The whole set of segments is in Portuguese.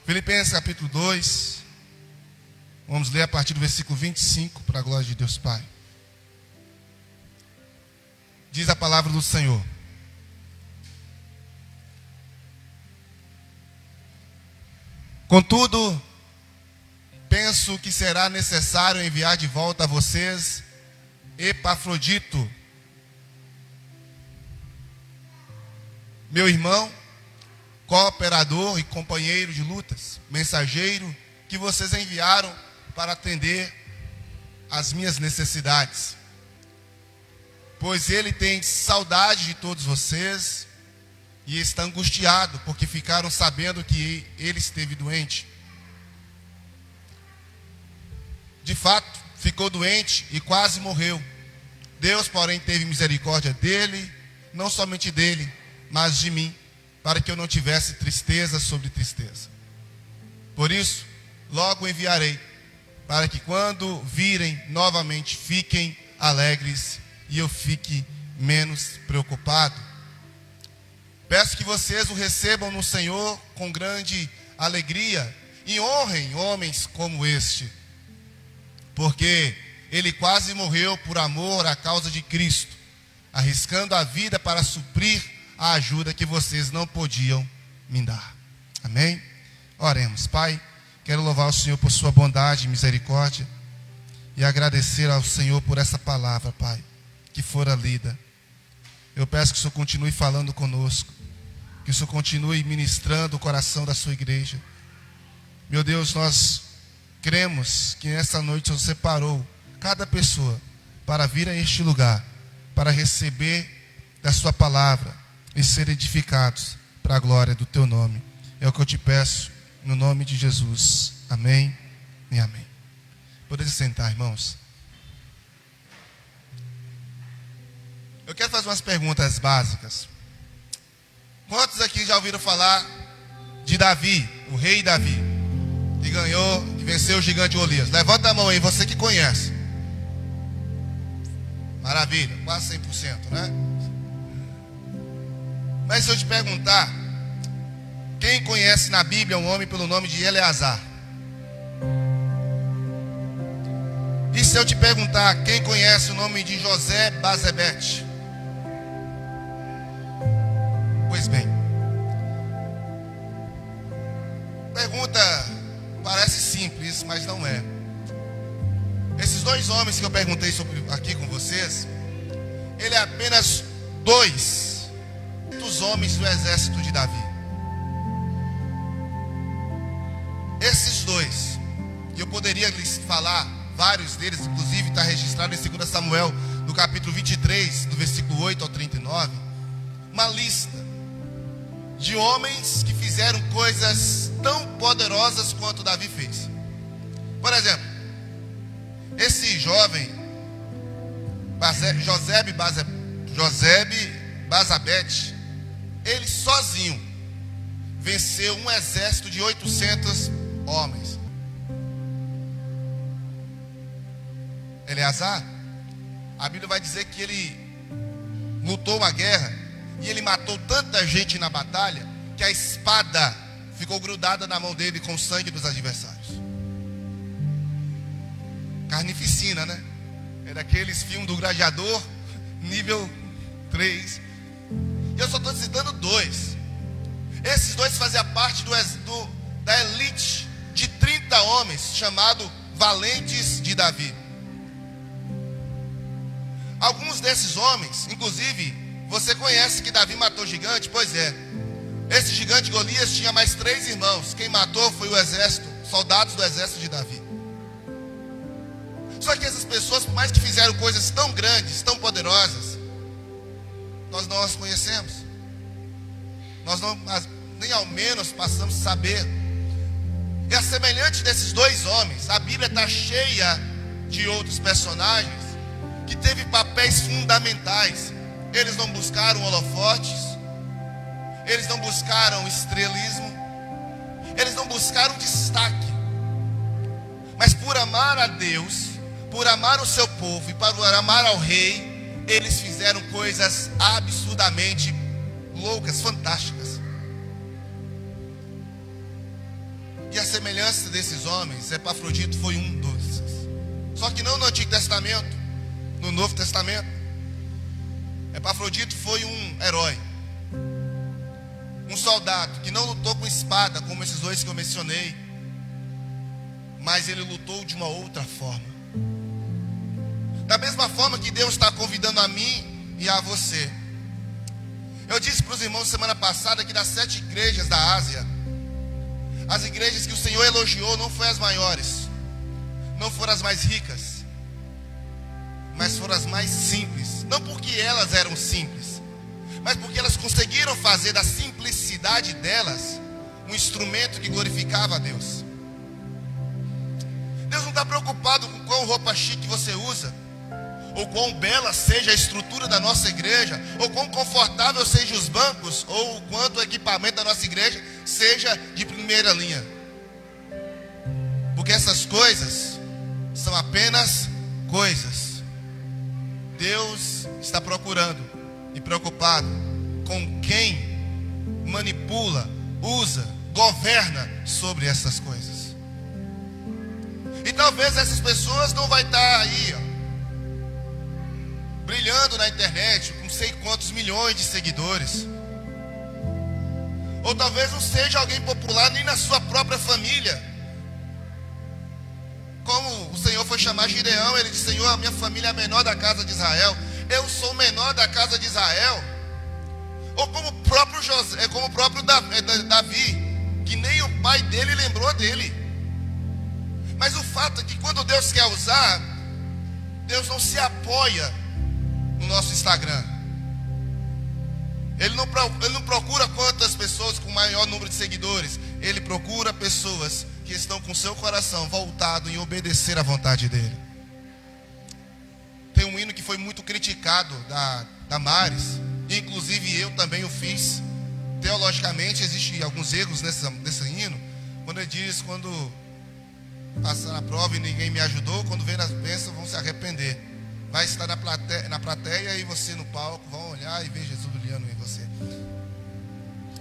Filipenses capítulo 2, vamos ler a partir do versículo 25, para a glória de Deus Pai. Diz a palavra do Senhor: contudo, penso que será necessário enviar de volta a vocês Epafrodito, meu irmão, cooperador e companheiro de lutas, mensageiro que vocês enviaram para atender às minhas necessidades. Pois ele tem saudade de todos vocês e está angustiado, porque ficaram sabendo que ele esteve doente. De fato, ficou doente e quase morreu. Deus, porém, teve misericórdia dele, não somente dele, mas de mim, para que eu não tivesse tristeza sobre tristeza. Por isso, logo enviarei, para que quando virem novamente, fiquem alegres e eu fique menos preocupado. Peço que vocês o recebam no Senhor com grande alegria e honrem homens como este, porque ele quase morreu por amor à causa de Cristo, arriscando a vida para suprir a ajuda que vocês não podiam me dar. Amém? Oremos. Pai, quero louvar o Senhor por sua bondade e misericórdia e agradecer ao Senhor por essa palavra, Pai, que fora lida. Eu peço que o Senhor continue falando conosco, que o Senhor continue ministrando o coração da sua igreja. Meu Deus, nós cremos que nessa noite o Senhor separou cada pessoa para vir a este lugar, para receber da sua palavra e ser edificados para a glória do teu nome. É o que eu te peço, no nome de Jesus. Amém e amém. Podem se sentar, irmãos. Eu quero fazer umas perguntas básicas. Quantos aqui já ouviram falar de Davi, o rei Davi, que venceu o gigante Golias? Levanta a mão aí, você que conhece. Maravilha, quase 100%, né? Mas se eu te perguntar, quem conhece na Bíblia um homem pelo nome de Eleazar? E se eu te perguntar, quem conhece o nome de José Bazebete? Pois bem, pergunta parece simples, mas não é. Esses dois homens que eu perguntei sobre aqui com vocês, ele é apenas dois dos homens do exército de Davi. Esses dois, e eu poderia lhes falar vários deles, inclusive está registrado em 2 Samuel, no capítulo 23, do versículo 8 ao 39, uma lista de homens que fizeram coisas tão poderosas quanto Davi fez. Por exemplo, esse jovem Josebe Bazabete, ele sozinho venceu um exército de 800 homens. Eleazar, a Bíblia vai dizer que ele lutou uma guerra e ele matou tanta gente na batalha que a espada ficou grudada na mão dele com o sangue dos adversários. Carnificina, né? É daqueles filmes do gladiador, nível 3. E eu só estou citando dois. Esses dois faziam parte da elite de 30 homens, chamado Valentes de Davi. Alguns desses homens, inclusive, você conhece que Davi matou gigante? Pois é. Esse gigante Golias tinha mais 3 irmãos. Quem matou foi o exército, soldados do exército de Davi. Só que essas pessoas, por mais que fizeram coisas tão grandes, tão poderosas, nós não as conhecemos. Nós não, nem ao menos passamos a saber. E a semelhante desses dois homens, a Bíblia está cheia de outros personagens que teve papéis fundamentais. Eles não buscaram holofotes, eles não buscaram estrelismo, eles não buscaram destaque, mas por amar a Deus, por amar o seu povo e por amar ao rei, eles fizeram coisas absurdamente loucas, fantásticas. E a semelhança desses homens, Epafrodito foi um desses. Só que não no Antigo Testamento, no Novo Testamento. Epafrodito foi um herói, um soldado que não lutou com espada como esses dois que eu mencionei, mas ele lutou de uma outra forma. Da mesma forma que Deus está convidando a mim e a você. Eu disse para os irmãos semana passada que das 7 igrejas da Ásia, as igrejas que o Senhor elogiou não foram as maiores, não foram as mais ricas, mas foram as mais simples. Não porque elas eram simples, mas porque elas conseguiram fazer da simplicidade delas um instrumento que glorificava a Deus. Deus não está preocupado com qual roupa chique você usa, ou quão bela seja a estrutura da nossa igreja, ou quão confortável sejam os bancos, ou o quanto o equipamento da nossa igreja seja de primeira linha. Porque essas coisas são apenas coisas. Deus está procurando e preocupado com quem manipula, usa, governa sobre essas coisas. E talvez essas pessoas não vai estar aí, brilhando na internet, com não sei quantos milhões de seguidores. Ou talvez não seja alguém popular nem na sua própria família. Como o Senhor foi chamar Gideão, ele disse: Senhor, a minha família é a menor da casa de Israel. Eu sou o menor da casa de Israel. Ou como o próprio Davi, que nem o pai dele lembrou dele. Mas o fato é que quando Deus quer usar, Deus não se apoia no nosso Instagram. Ele não procura quantas pessoas com maior número de seguidores. Ele procura pessoas que estão com seu coração voltado em obedecer à vontade dele. Tem um hino que foi muito criticado da Maris, inclusive eu também o fiz. Teologicamente existem alguns erros nesse hino. Quando ele diz: quando passar na prova e ninguém me ajudou, quando vem nas bênçãos vão se arrepender. Vai estar na plateia e você no palco vão olhar e ver Jesus brilhando em você.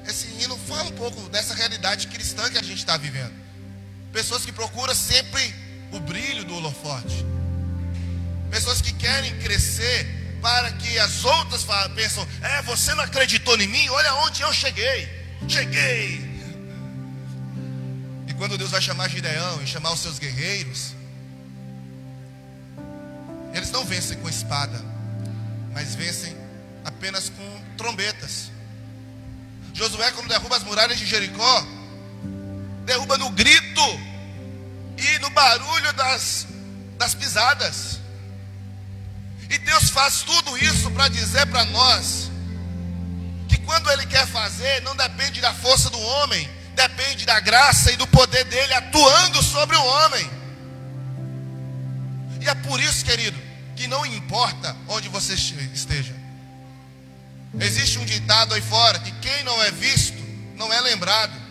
Esse hino fala um pouco dessa realidade cristã que a gente está vivendo. Pessoas que procuram sempre o brilho do holofote. Pessoas que querem crescer para que as outras pensam: você não acreditou em mim? Olha onde eu cheguei. E quando Deus vai chamar Gideão e chamar os seus guerreiros, eles não vencem com espada, mas vencem apenas com trombetas. Josué, quando derruba as muralhas de Jericó, derruba no grito e no barulho das pisadas. E Deus faz tudo isso para dizer para nós que quando Ele quer fazer, não depende da força do homem, depende da graça e do poder dele atuando sobre o homem. E é por isso, querido, que não importa onde você esteja. Existe um ditado aí fora que quem não é visto não é lembrado.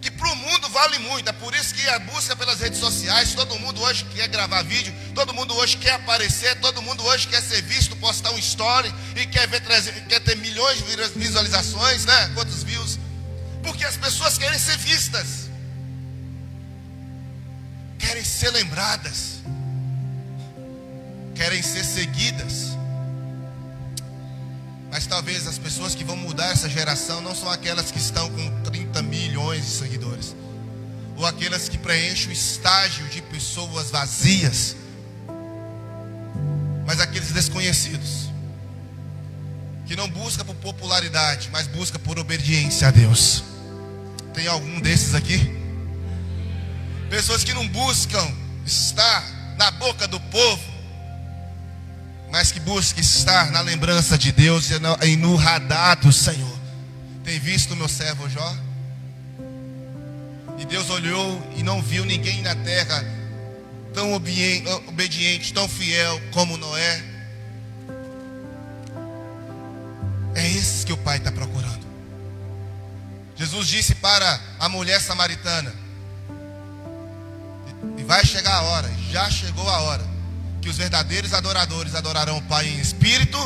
Que para o mundo vale muito. É por isso que a busca pelas redes sociais, todo mundo hoje quer gravar vídeo, todo mundo hoje quer aparecer, todo mundo hoje quer ser visto, postar um story e quer ter milhões de visualizações, né? Quantos views? Porque as pessoas querem ser vistas, querem ser lembradas, querem ser seguidas. Mas talvez as pessoas que vão mudar essa geração não são aquelas que estão com 30 milhões de seguidores, ou aquelas que preenchem o estágio de pessoas vazias, mas aqueles desconhecidos, que não busca por popularidade, mas busca por obediência a Deus. Tem algum desses aqui? Pessoas que não buscam estar na boca do povo, mas que busca estar na lembrança de Deus e no radar do Senhor. Tem visto o meu servo Jó? E Deus olhou e não viu ninguém na terra tão obediente, tão fiel como Noé. É esses que o Pai está procurando. Jesus disse para a mulher samaritana: e vai chegar a hora, já chegou a hora, que os verdadeiros adoradores adorarão o Pai em espírito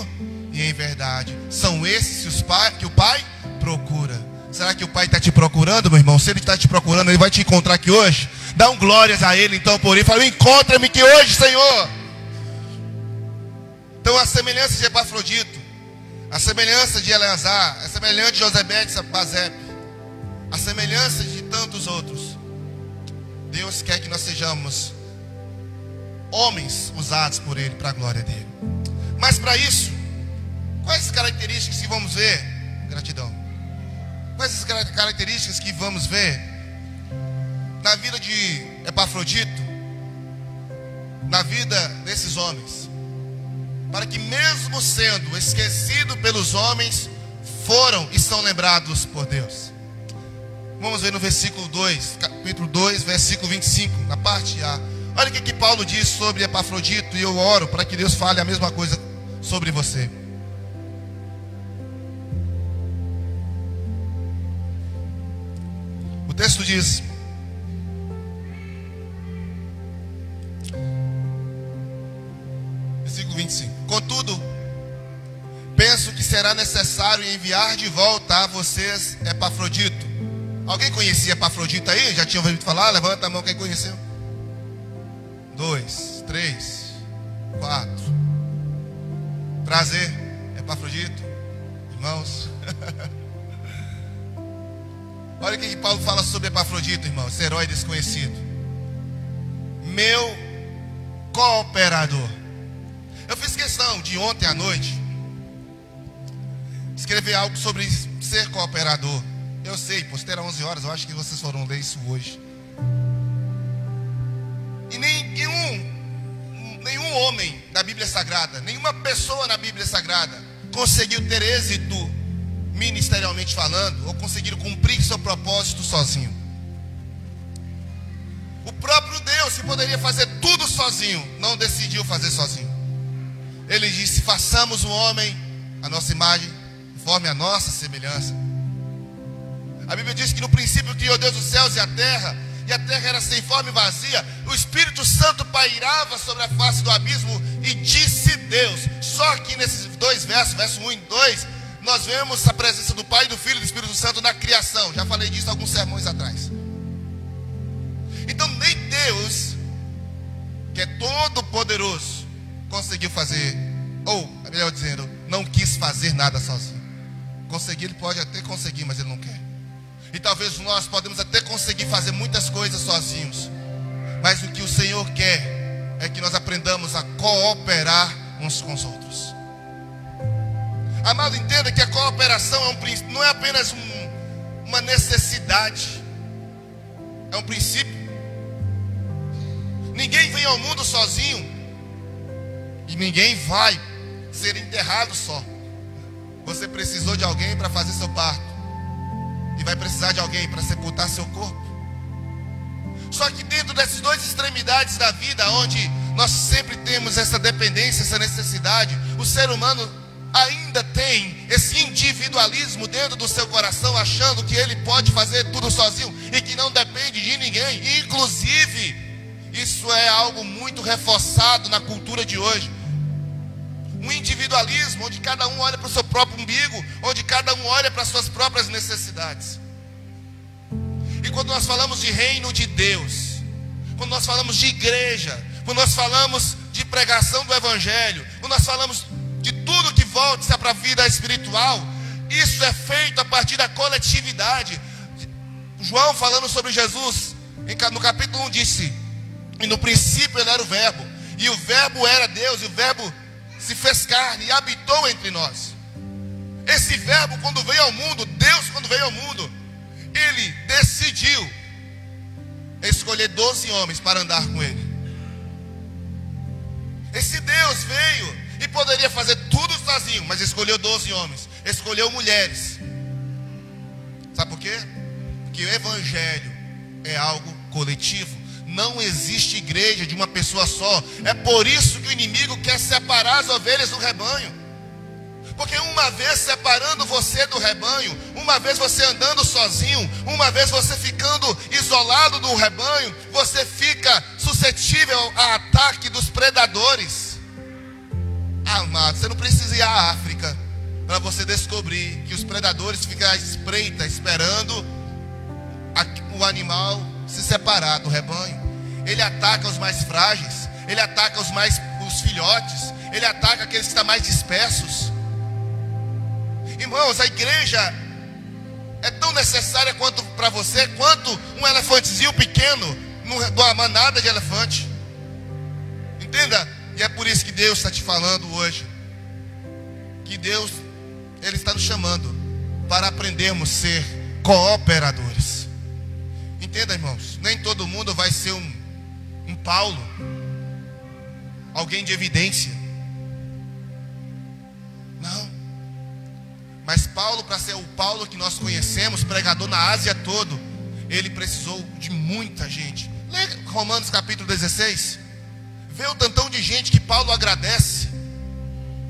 e em verdade. São esses que o Pai procura. Será que o Pai está te procurando, meu irmão? Se Ele está te procurando, Ele vai te encontrar aqui hoje. Dá um glórias a Ele, então, por isso. Fala, encontra-me aqui hoje, Senhor. Então, a semelhança de Epafrodito, a semelhança de Eleazar, a semelhança de Josebete, Basep, a semelhança de tantos outros. Deus quer que nós sejamos homens usados por Ele, para a glória dEle. Mas para isso, quais as características que vamos ver? Gratidão. Quais as características que vamos ver na vida de Epafrodito, na vida desses homens, para que mesmo sendo esquecido pelos homens, foram e são lembrados por Deus? Vamos ver no versículo 2, capítulo 2, versículo 25, na parte A. Olha o que Paulo diz sobre Epafrodito, e eu oro para que Deus fale a mesma coisa sobre você. O texto diz: versículo 25: contudo, penso que será necessário enviar de volta a vocês Epafrodito. Alguém conhecia Epafrodito aí? Já tinha ouvido falar? Levanta a mão quem conheceu. 2, 3, 4. Prazer, Epafrodito, irmãos. Olha o que Paulo fala sobre Epafrodito, irmão, esse herói desconhecido. Meu cooperador. Eu fiz questão de ontem à noite escrever algo sobre ser cooperador. Eu sei, postei às 11 horas, eu acho que vocês foram ler isso hoje. E nenhum homem da Bíblia Sagrada, nenhuma pessoa na Bíblia Sagrada conseguiu ter êxito ministerialmente falando, ou conseguir cumprir seu propósito sozinho. O próprio Deus, que poderia fazer tudo sozinho, não decidiu fazer sozinho. Ele disse: façamos um homem à nossa imagem, conforme a nossa semelhança. A Bíblia diz que no princípio criou Deus os céus e a terra era sem forma e vazia. O Espírito Santo pairava sobre a face do abismo e disse Deus. Só que nesses dois versos, verso 1 e 2, nós vemos a presença do Pai, do Filho e do Espírito Santo na criação. Já falei disso alguns sermões atrás. Então nem Deus, que é todo poderoso, conseguiu fazer, ou melhor dizendo, não quis fazer nada sozinho. Conseguir, Ele pode até conseguir, mas Ele não quer. E talvez nós podemos até conseguir fazer muitas coisas sozinhos, mas o que o Senhor quer é que nós aprendamos a cooperar uns com os outros. Amado, entenda que a cooperação não é apenas uma necessidade, é um princípio. Ninguém vem ao mundo sozinho, e ninguém vai ser enterrado só. Você precisou de alguém para fazer seu parto, e vai precisar de alguém para sepultar seu corpo. Só que dentro dessas duas extremidades da vida, onde nós sempre temos essa dependência, essa necessidade, o ser humano ainda tem esse individualismo dentro do seu coração, achando que ele pode fazer tudo sozinho e que não depende de ninguém. Inclusive, isso é algo muito reforçado na cultura de hoje. Um individualismo onde cada um olha para o seu próprio umbigo, onde cada um olha para as suas próprias necessidades. E quando nós falamos de reino de Deus, quando nós falamos de igreja, quando nós falamos de pregação do Evangelho, quando nós falamos de tudo que volta para a vida espiritual, isso é feito a partir da coletividade. João, falando sobre Jesus, no capítulo 1 disse: e no princípio ele era o verbo, e o verbo era Deus, e o verbo se fez carne e habitou entre nós. Esse verbo, quando veio ao mundo, Deus, quando veio ao mundo, Ele decidiu escolher 12 homens para andar com Ele. Esse Deus veio e poderia fazer tudo sozinho, mas escolheu 12 homens, escolheu mulheres. Sabe por quê? Porque o Evangelho é algo coletivo. Não existe igreja de uma pessoa só. É por isso que o inimigo quer separar as ovelhas do rebanho. Porque uma vez separando você do rebanho, uma vez você andando sozinho, uma vez você ficando isolado do rebanho, você fica suscetível ao ataque dos predadores. Amado, você não precisa ir à África, para você descobrir que os predadores ficam à espreita, esperando o animal se separar do rebanho. Ele ataca os mais frágeis, ele ataca os filhotes, ele ataca aqueles que estão mais dispersos. Irmãos, a igreja é tão necessária quanto para você, quanto um elefantezinho pequeno numa manada de elefante. Entenda? E é por isso que Deus está te falando hoje, que Deus, Ele está nos chamando para aprendermos a ser cooperadores. Entenda, irmãos, nem todo mundo vai ser um Paulo, alguém de evidência. Não. Mas Paulo, para ser o Paulo que nós conhecemos, pregador na Ásia todo, ele precisou de muita gente. Lê Romanos capítulo 16. Vê o tantão de gente que Paulo agradece.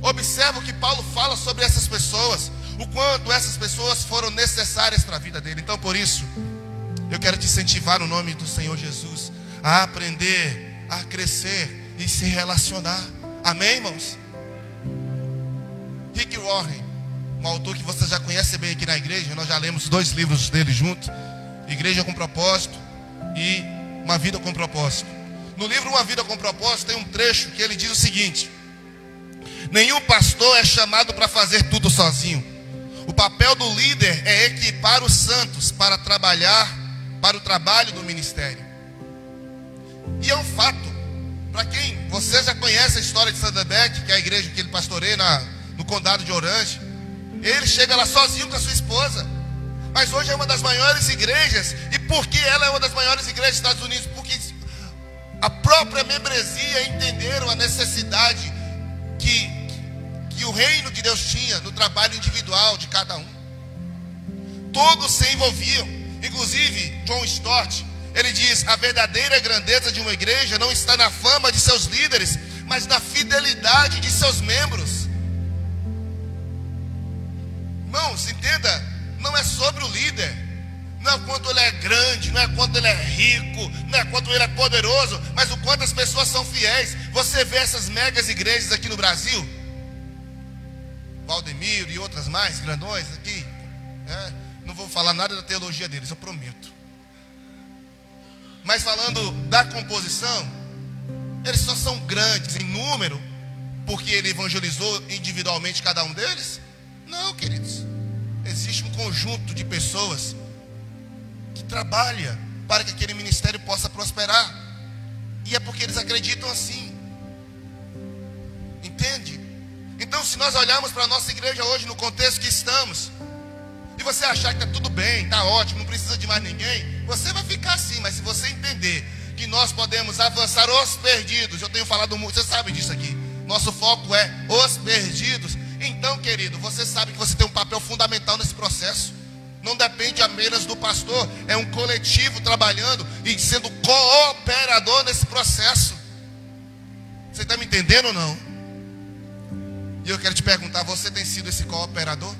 Observa o que Paulo fala sobre essas pessoas, o quanto essas pessoas foram necessárias para a vida dele. Então, por isso, eu quero te incentivar no nome do Senhor Jesus a aprender, a crescer e se relacionar. Amém, irmãos? Rick Warren, um autor que você já conhece bem aqui na igreja, nós já lemos 2 livros dele juntos, Igreja com Propósito e Uma Vida com Propósito. No livro Uma Vida com Propósito tem um trecho que ele diz o seguinte: nenhum pastor é chamado para fazer tudo sozinho. O papel do líder é equipar os santos para trabalhar, para o trabalho do ministério. E é um fato. Para quem, você já conhece a história de Saddleback, que é a igreja que ele pastoreia no condado de Orange. Ele chega lá sozinho com a sua esposa. Mas hoje é uma das maiores igrejas. E por que ela é uma das maiores igrejas dos Estados Unidos? Porque a própria membresia entenderam a necessidade que o reino de Deus tinha no trabalho individual de cada um. Todos se envolviam. Inclusive, John Stott, ele diz: a verdadeira grandeza de uma igreja não está na fama de seus líderes, mas na fidelidade de seus membros. Irmãos, entenda, não é sobre o líder, não é quanto ele é grande, não é quanto ele é rico, não é quanto ele é poderoso, mas o quanto as pessoas são fiéis. Você vê essas megas igrejas aqui no Brasil, Valdemiro e outras mais, grandões aqui, não vou falar nada da teologia deles, eu prometo. Mas falando da composição, eles só são grandes em número porque ele evangelizou individualmente cada um deles? Não, queridos. Existe um conjunto de pessoas que trabalha para que aquele ministério possa prosperar. E é porque eles acreditam assim. Entende? Então, se nós olharmos para a nossa igreja hoje, no contexto que estamos, e você achar que está tudo bem, está ótimo, não precisa de mais ninguém, você vai ficar assim. Mas se você entender que nós podemos avançar os perdidos, eu tenho falado muito, você sabe disso aqui, nosso foco é os perdidos. Então, querido, você sabe que você tem um papel fundamental nesse processo. Não depende apenas do pastor, é um coletivo trabalhando e sendo cooperador nesse processo. Você está me entendendo ou não? E eu quero te perguntar, você tem sido esse cooperador?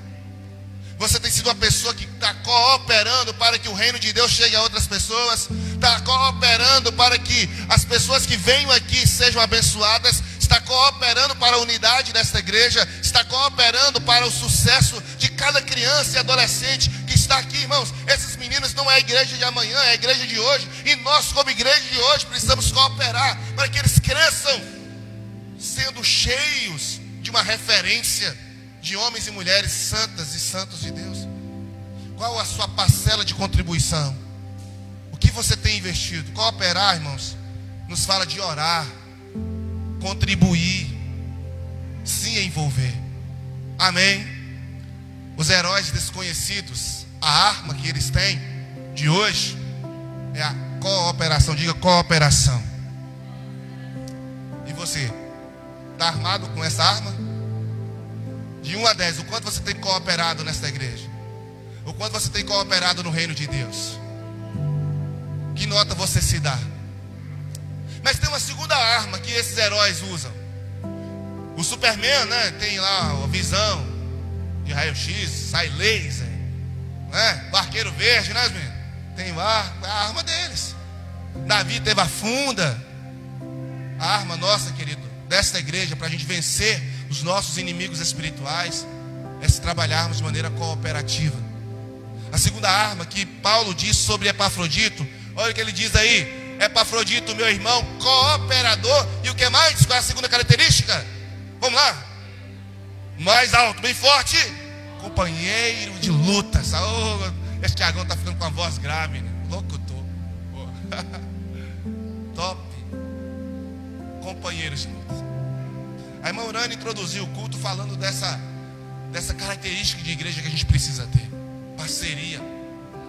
Você tem sido uma pessoa que está cooperando para que o reino de Deus chegue a outras pessoas? Está cooperando para que as pessoas que venham aqui sejam abençoadas? Está cooperando para a unidade desta igreja? Está cooperando para o sucesso de cada criança e adolescente que está aqui, irmãos? Esses meninos não é a igreja de amanhã, é a igreja de hoje. E nós, como igreja de hoje, precisamos cooperar para que eles cresçam sendo cheios de uma referência de homens e mulheres santas e santos de Deus. Qual a sua parcela de contribuição? O que você tem investido? Cooperar, irmãos, nos fala de orar, contribuir, se envolver. Amém? Os heróis desconhecidos, a arma que eles têm de hoje é a cooperação. Diga cooperação. E você, está armado com essa arma? De 1 a 10, o quanto você tem cooperado nesta igreja? O quanto você tem cooperado no reino de Deus? Que nota você se dá? Mas tem uma segunda arma que esses heróis usam. O Superman, né, tem lá a visão de raio-x, sai laser, né? O Arqueiro Verde, né, meninos? Tem a arma deles. Davi teve a funda. A arma nossa, querido, desta igreja, para a gente vencer os nossos inimigos espirituais, é se trabalharmos de maneira cooperativa. A segunda arma que Paulo diz sobre Epafrodito, olha o que ele diz aí: Epafrodito, meu irmão, cooperador. E o que mais? Qual é a segunda característica? Vamos lá. Mais alto, bem forte. Companheiro de lutas. Esse Tiagão está ficando com a voz grave, né? Locutor. Top. Companheiros de lutas. A irmã Urânia introduziu o culto falando dessa característica de igreja que a gente precisa ter: parceria,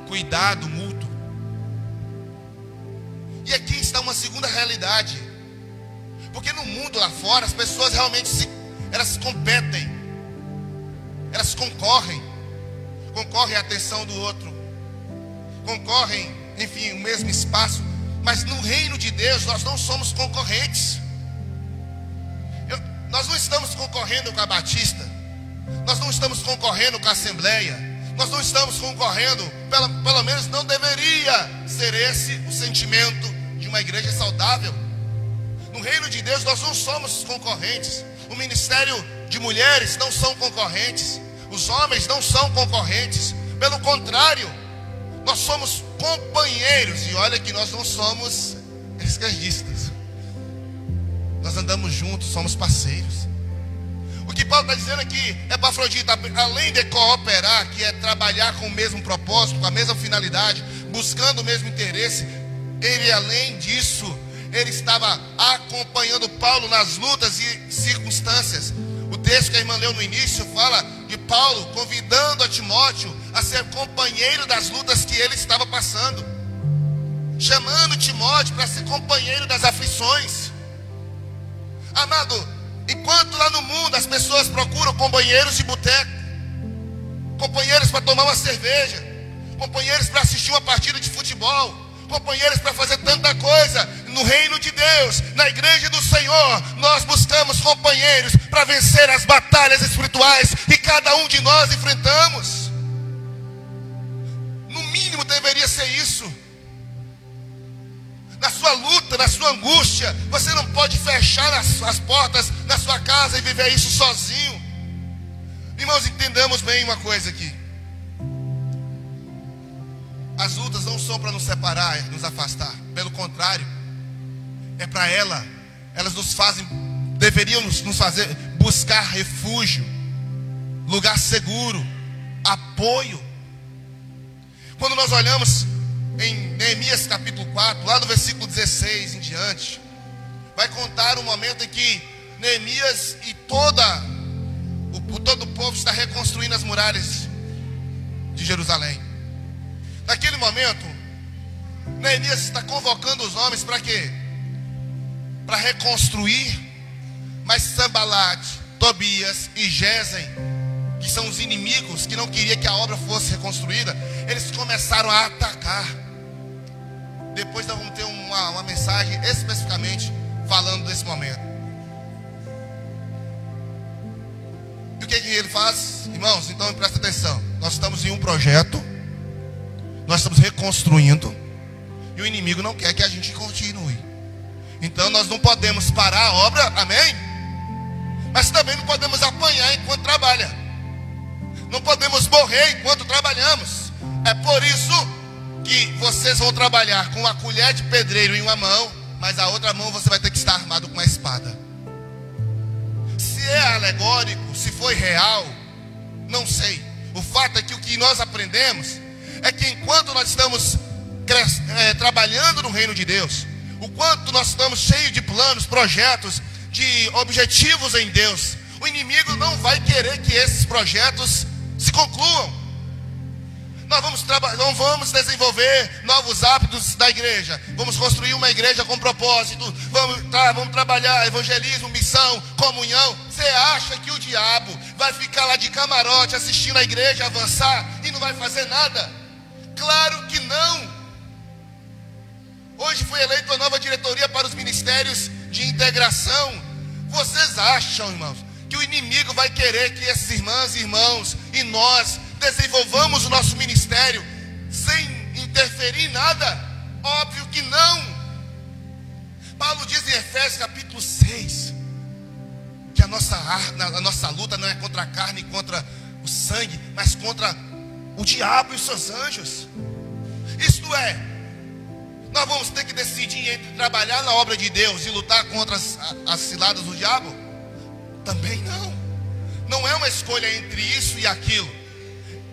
cuidado mútuo. E aqui está uma segunda realidade, porque no mundo lá fora as pessoas realmente elas competem, elas concorrem à atenção do outro, concorrem, enfim, o mesmo espaço. Mas no reino de Deus nós não somos concorrentes. Nós não estamos concorrendo com a Batista, nós não estamos concorrendo com a Assembleia, nós não estamos concorrendo, pelo menos não deveria ser esse o sentimento de uma igreja saudável. No reino de Deus nós não somos concorrentes. O ministério de mulheres não são concorrentes, os homens não são concorrentes, pelo contrário, nós somos companheiros. E olha que nós não somos esquerdistas, nós andamos juntos, somos parceiros. O que Paulo está dizendo aqui, Epafrodito, além de cooperar, que é trabalhar com o mesmo propósito, com a mesma finalidade, buscando o mesmo interesse, ele, além disso, ele estava acompanhando Paulo nas lutas e circunstâncias. O texto que a irmã leu no início fala de Paulo convidando a Timóteo a ser companheiro das lutas que ele estava passando, chamando Timóteo para ser companheiro das aflições. Amado, enquanto lá no mundo as pessoas procuram companheiros de boteco, companheiros para tomar uma cerveja, companheiros para assistir uma partida de futebol, companheiros para fazer tanta coisa, no reino de Deus, na igreja do Senhor, nós buscamos companheiros para vencer as batalhas espirituais que cada um de nós enfrentamos. No mínimo deveria ser isso. Na sua luta, na sua angústia, você não pode fechar as portas na sua casa e viver isso sozinho. Irmãos, entendamos bem uma coisa aqui: as lutas não são para nos separar, nos afastar. Pelo contrário, é para elas deveriam nos fazer buscar refúgio, lugar seguro, apoio. Quando nós olhamos em Neemias capítulo 4, lá no versículo 16 em diante, vai contar um momento em que Neemias e todo o povo está reconstruindo as muralhas de Jerusalém. Naquele momento, Neemias está convocando os homens para quê? Para reconstruir. Mas Sanbalate, Tobias e Gesem, que são os inimigos que não queriam que a obra fosse reconstruída, eles começaram a atacar. Depois nós vamos ter uma mensagem especificamente falando desse momento. E o que ele faz? Irmãos, então presta atenção. Nós estamos em um projeto, nós estamos reconstruindo, e o inimigo não quer que a gente continue. Então nós não podemos parar a obra, amém? Mas também não podemos apanhar enquanto trabalha. Não podemos morrer enquanto trabalhamos. É por isso que vocês vão trabalhar com uma colher de pedreiro em uma mão, mas a outra mão você vai ter que estar armado com uma espada. Se é alegórico, se foi real, não sei. O fato é que o que nós aprendemos é que enquanto nós estamos trabalhando no reino de Deus, o quanto nós estamos cheios de planos, projetos, de objetivos em Deus, o inimigo não vai querer que esses projetos se concluam. Nós vamos desenvolver novos hábitos da igreja, vamos construir uma igreja com propósito, vamos trabalhar evangelismo, missão, comunhão. Você acha que o diabo vai ficar lá de camarote assistindo a igreja avançar e não vai fazer nada? Claro que não. Hoje foi eleita uma nova diretoria para os ministérios de integração. Vocês acham, irmãos, que o inimigo vai querer que essas irmãs e irmãos e nós desenvolvamos o nosso ministério sem interferir em nada? Óbvio que não. Paulo diz em Efésios capítulo 6 que a nossa luta não é contra a carne e contra o sangue, mas contra o diabo e os seus anjos. Isto é, nós vamos ter que decidir entre trabalhar na obra de Deus e lutar contra as ciladas do diabo? Também não. Não é uma escolha entre isso e aquilo.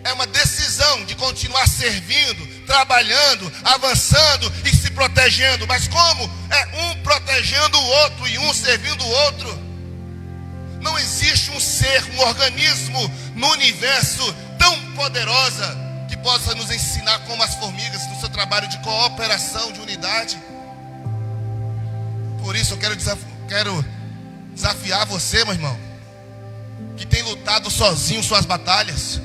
É uma decisão de continuar servindo, trabalhando, avançando e se protegendo. Mas como? É um protegendo o outro e um servindo o outro. Não existe um ser, um organismo no universo tão poderosa que possa nos ensinar como as formigas no seu trabalho de cooperação, de unidade. Por isso eu quero desafiar você, meu irmão, que tem lutado sozinho suas batalhas,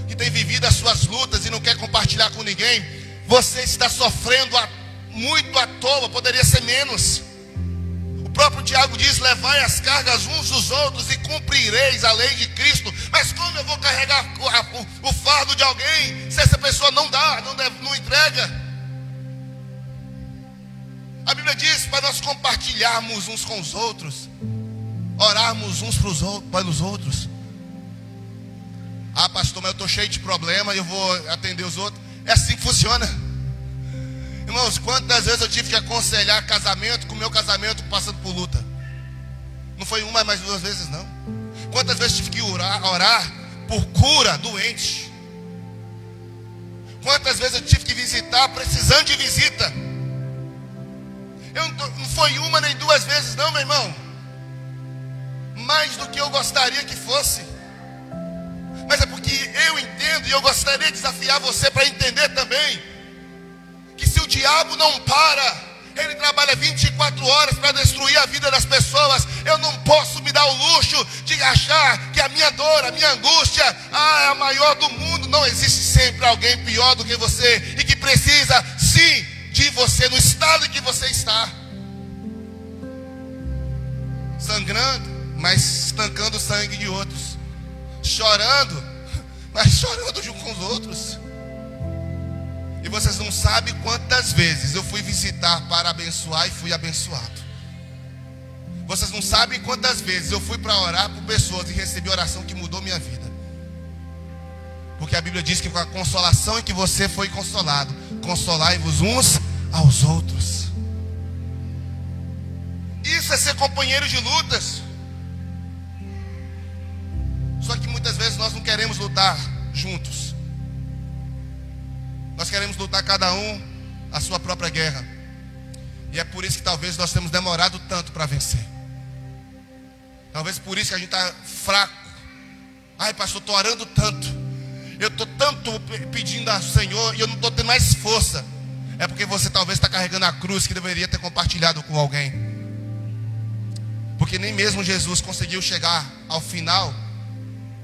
que tem vivido as suas lutas e não quer compartilhar com ninguém. Você está sofrendo muito à toa, poderia ser menos. O próprio Tiago diz: levai as cargas uns dos outros e cumprireis a lei de Cristo. Mas como eu vou carregar o fardo de alguém se essa pessoa não dá, não entrega? A Bíblia diz para nós compartilharmos uns com os outros, orarmos uns pelos outros. Ah, pastor, mas eu estou cheio de problema e eu vou atender os outros. É assim que funciona. Irmãos, quantas vezes eu tive que aconselhar casamento com o meu casamento passando por luta? Não foi uma, mas 2 vezes não. Quantas vezes tive que orar por cura doente? Quantas vezes eu tive que visitar precisando de visita? Não foi uma nem 2 vezes não, meu irmão. Mais do que eu gostaria que fosse. Mas é porque eu entendo e eu gostaria de desafiar você para entender também que se o diabo não para, ele trabalha 24 horas para destruir a vida das pessoas. Eu não posso me dar o luxo de achar que a minha dor, a minha angústia, é a maior do mundo. Não existe sempre alguém pior do que você e que precisa sim de você no estado em que você está, sangrando, mas estancando o sangue de outros, chorando, mas chorando junto com os outros. E vocês não sabem quantas vezes eu fui visitar para abençoar e fui abençoado. Vocês não sabem quantas vezes eu fui para orar por pessoas e recebi oração que mudou minha vida. Porque a Bíblia diz que com a consolação em que você foi consolado, consolai-vos uns aos outros. Isso é ser companheiro de lutas. Só que muitas vezes nós não queremos lutar juntos. Nós queremos lutar cada um a sua própria guerra. E é por isso que talvez nós temos demorado tanto para vencer. Talvez por isso que a gente está fraco. Ai, pastor, estou orando tanto. Eu estou tanto pedindo ao Senhor e eu não estou tendo mais força. É porque você talvez está carregando a cruz que deveria ter compartilhado com alguém. Porque nem mesmo Jesus conseguiu chegar ao final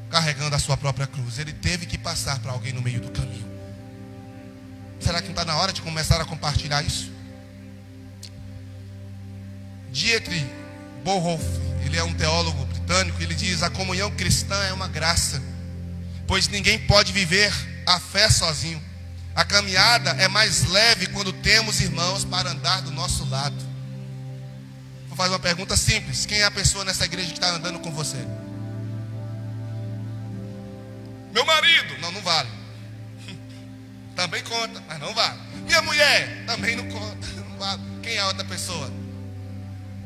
carregando a sua própria cruz. Ele teve que passar para alguém no meio do caminho. Será que não está na hora de começar a compartilhar isso? Dietrich Bonhoeffer, ele é um teólogo britânico, ele diz: a comunhão cristã é uma graça, pois ninguém pode viver a fé sozinho. A caminhada é mais leve quando temos irmãos para andar do nosso lado. Vou fazer uma pergunta simples: quem é a pessoa nessa igreja que está andando com você? Meu marido. Não vale. Também conta, mas não vale. Minha mulher, também não conta, não vale. Quem é a outra pessoa?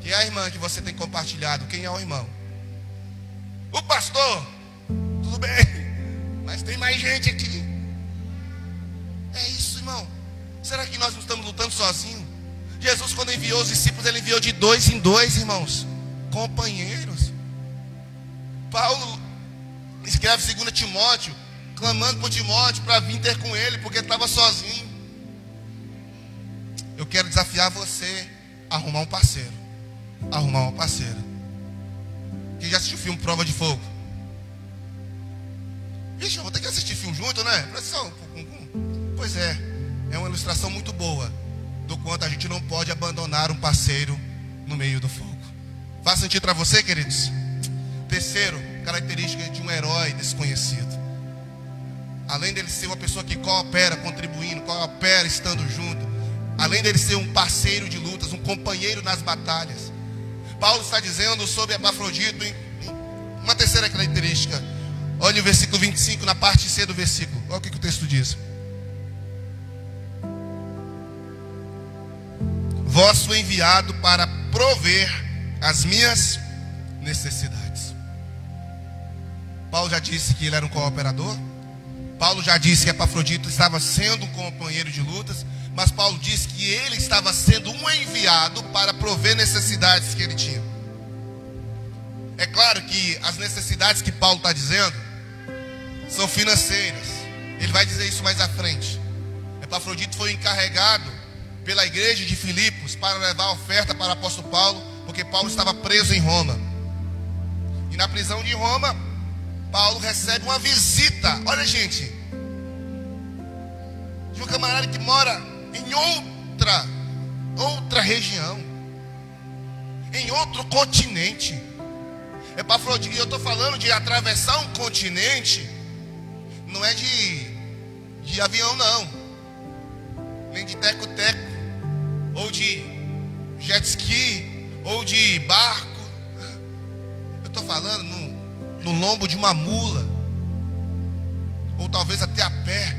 Quem é a irmã que você tem compartilhado? Quem é o irmão? O pastor. Tudo bem, mas tem mais gente aqui. É isso, irmão. Será que nós não estamos lutando sozinhos? Jesus, quando enviou os discípulos, ele enviou de 2 em 2, irmãos, companheiros. Paulo escreve 2 Timóteo, clamando por Timóteo para vir ter com ele, porque ele estava sozinho. Eu quero desafiar você a arrumar um parceiro, arrumar uma parceira. Quem já assistiu o filme Prova de Fogo? Vixe, eu vou ter que assistir filme junto, né? Pois é uma ilustração muito boa do quanto a gente não pode abandonar um parceiro no meio do fogo. Faz sentido para você, queridos? Terceiro, característica de um herói desconhecido. Além dele ser uma pessoa que coopera, contribuindo, coopera, estando junto, além dele ser um parceiro de lutas, um companheiro nas batalhas, Paulo está dizendo sobre Epafrodito, uma terceira característica: Olha o versículo 25, na parte C do versículo. Olha o que o texto diz. Vós fui enviado para prover as minhas necessidades. Paulo já disse que ele era um cooperador. Paulo já disse que Epafrodito estava sendo um companheiro de lutas. Mas Paulo disse que ele estava sendo um enviado para prover necessidades que ele tinha. É claro que as necessidades que Paulo está dizendo são financeiras. Ele vai dizer isso mais à frente. Epafrodito foi encarregado pela igreja de Filipos para levar a oferta para o apóstolo Paulo, porque Paulo estava preso em Roma. E na prisão de Roma, Paulo recebe uma visita. Olha, gente, de um camarada que mora em outra região, em outro continente. Epafrodito, eu estou falando de atravessar um continente, não é de avião não, nem de teco-teco, ou de jet ski, ou de barco. Eu estou falando no lombo de uma mula, ou talvez até a pé.